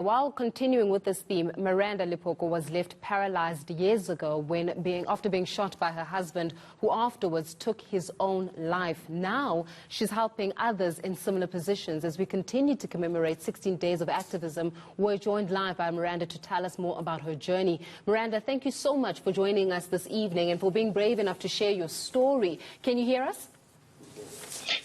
While continuing with this theme, Miranda Lephoko was left paralyzed years ago after being shot by her husband, who afterwards took his own life. Now she's helping others in similar positions. As we continue to commemorate 16 Days of Activism, we're joined live by Miranda to tell us more about her journey. Miranda, thank you so much for joining us this evening and for being brave enough to share your story. Can you hear us?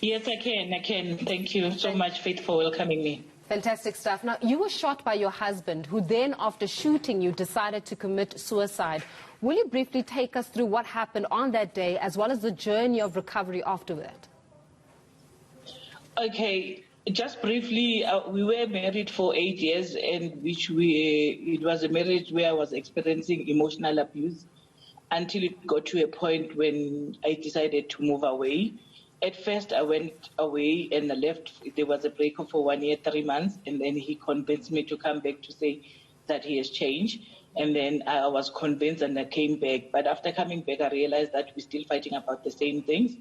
Yes, I can. Thank you so much, Faith, for welcoming me. Fantastic stuff. Now, you were shot by your husband, who then, after shooting you, decided to commit suicide. Will you briefly take us through what happened on that day, as well as the journey of recovery after that? Okay, just briefly, we were married for 8 years, and it was a marriage where I was experiencing emotional abuse until it got to a point when I decided to move away. At first, I went away and I left. There was a breakup for 1 year, 3 months, and then he convinced me to come back to say that he has changed. And then I was convinced and I came back. But after coming back, I realized that we're still fighting about the same things.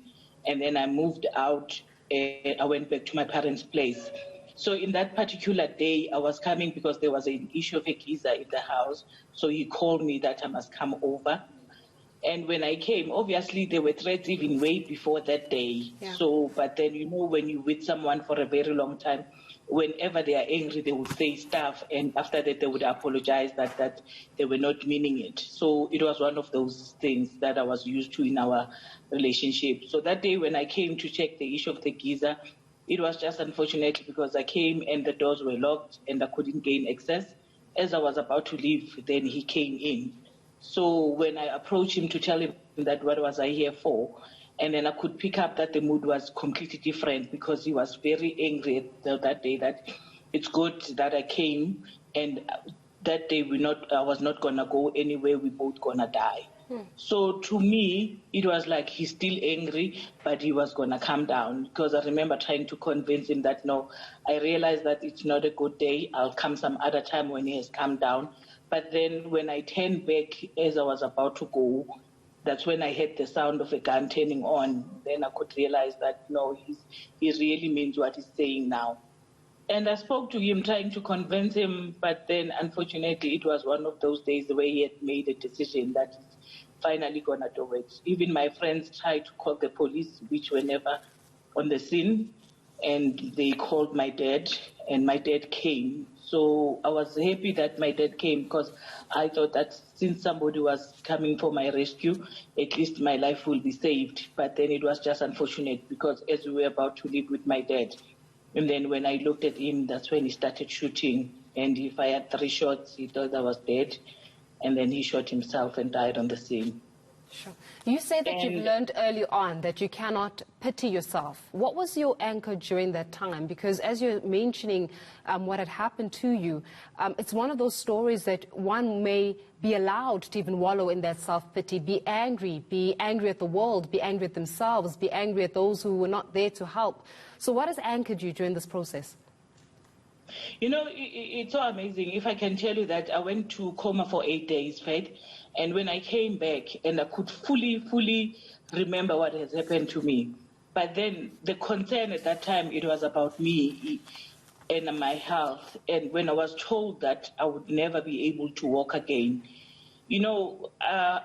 And then I moved out and I went back to my parents' place. So in that particular day, I was coming because there was an issue of a geezer in the house. So he called me that I must come over. And when I came, obviously there were threats even way before that day. Yeah. So, but then, you know, when you're with someone for a very long time, whenever they are angry, they would say stuff. And after that, they would apologize that they were not meaning it. So it was one of those things that I was used to in our relationship. So that day when I came to check the issue of the geezer, it was just unfortunate because I came and the doors were locked and I couldn't gain access. As I was about to leave, then he came in. So when I approached him to tell him that what was I here for, and then I could pick up that the mood was completely different because he was very angry that day that it's good that I came, and that day I was not going to go anywhere, we both going to die. So to me, it was like he's still angry, but he was going to calm down because I remember trying to convince him that, no, I realized that it's not a good day. I'll come some other time when he has calmed down. But then when I turned back as I was about to go, that's when I heard the sound of a gun turning on. Then I could realize that, no, he really means what he's saying now. And I spoke to him trying to convince him, but then unfortunately it was one of those days where he had made a decision that he's finally going to do it. Even my friends tried to call the police, which were never on the scene, and they called my dad, and my dad came. So I was happy that my dad came because I thought that since somebody was coming for my rescue, at least my life will be saved. But then it was just unfortunate because as we were about to leave with my dad, and then when I looked at him, that's when he started shooting. And he fired 3 shots. He thought I was dead. And then he shot himself and died on the scene. Sure. You say that you've learned early on that you cannot pity yourself. What was your anchor during that time? Because as you're mentioning what had happened to you, it's one of those stories that one may be allowed to even wallow in that self-pity, be angry at the world, be angry at themselves, be angry at those who were not there to help. So what has anchored you during this process? You know, it's so amazing. If I can tell you that I went to coma for 8 days, right? And when I came back and I could fully remember what has happened to me. But then the concern at that time, it was about me and my health. And when I was told that I would never be able to walk again, you know,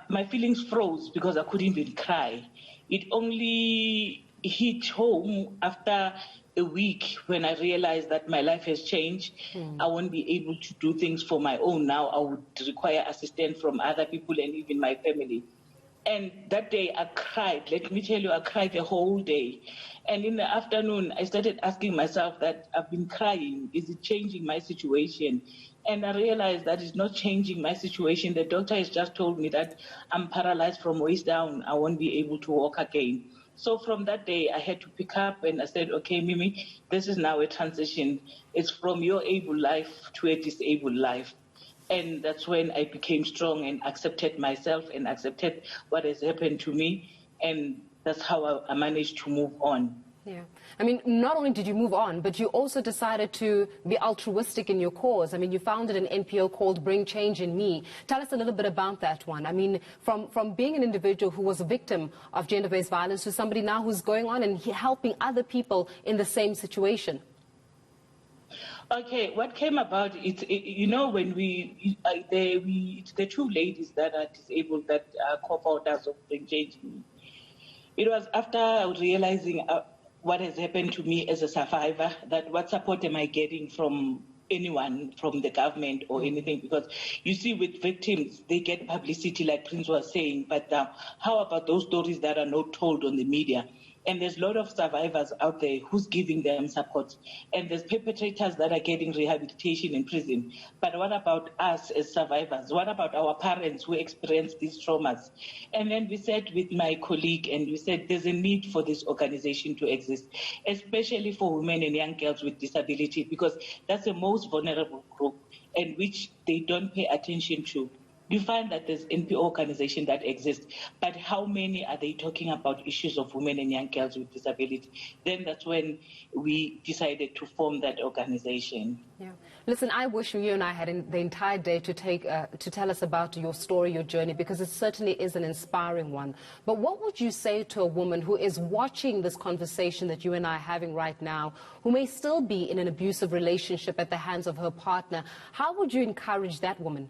my feelings froze because I couldn't even cry. It only hit home after a week when I realized that my life has changed. I won't be able to do things for my own now. I would require assistance from other people and even my family. And that day I cried. Let me tell you, I cried the whole day. And in the afternoon, I started asking myself that I've been crying. Is it changing my situation? And I realized that it's not changing my situation. The doctor has just told me that I'm paralyzed from waist down. I won't be able to walk again. So from that day, I had to pick up and I said, okay, Mimi, this is now a transition. It's from your able life to a disabled life. And that's when I became strong and accepted myself and accepted what has happened to me. And that's how I managed to move on. Yeah. I mean, not only did you move on, but you also decided to be altruistic in your cause. I mean, you founded an NPO called Bring Change in Me. Tell us a little bit about that one. I mean, from being an individual who was a victim of gender-based violence to somebody now who's going on and helping other people in the same situation. Okay, what came about, you know, when it's the two ladies that are disabled that are co-founders of Bring Change. It was after realizing what has happened to me as a survivor, that what support am I getting from anyone, from the government or anything? Because you see, with victims, they get publicity, like Prince was saying, but how about those stories that are not told on the media? And there's a lot of survivors out there who's giving them support. And there's perpetrators that are getting rehabilitation in prison. But what about us as survivors? What about our parents who experienced these traumas? And then we said with my colleague, and we said there's a need for this organization to exist, especially for women and young girls with disability, because that's the most vulnerable group and which they don't pay attention to. You find that there's NPO organization that exists, but how many are they talking about issues of women and young girls with disability? Then that's when we decided to form that organization. Yeah. Listen, I wish you and I had the entire day to tell us about your story, your journey, because it certainly is an inspiring one. But what would you say to a woman who is watching this conversation that you and I are having right now, who may still be in an abusive relationship at the hands of her partner? How would you encourage that woman?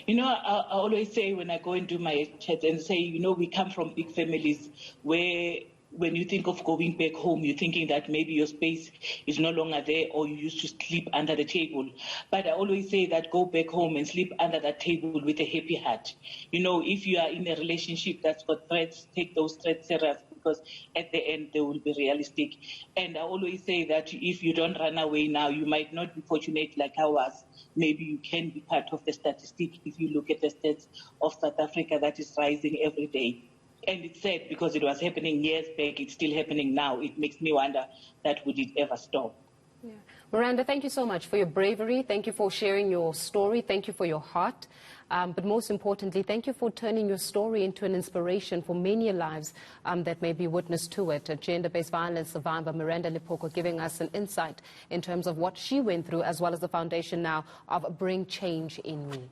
You know, I always say when I go and do my chats and say, you know, we come from big families where when you think of going back home, you're thinking that maybe your space is no longer there or you used to sleep under the table. But I always say that go back home and sleep under that table with a happy heart. You know, if you are in a relationship that's got threats, take those threats serious, because at the end they will be realistic. And I always say that if you don't run away now, you might not be fortunate like I was. Maybe you can be part of the statistic if you look at the stats of South Africa that is rising every day. And it's sad because it was happening years back, it's still happening now. It makes me wonder that would it ever stop. Yeah. Miranda, thank you so much for your bravery. Thank you for sharing your story. Thank you for your heart. But most importantly, thank you for turning your story into an inspiration for many lives that may be witness to it. A gender-based violence survivor, Miranda Lephoko, giving us an insight in terms of what she went through, as well as the foundation now of Bring Change in Me.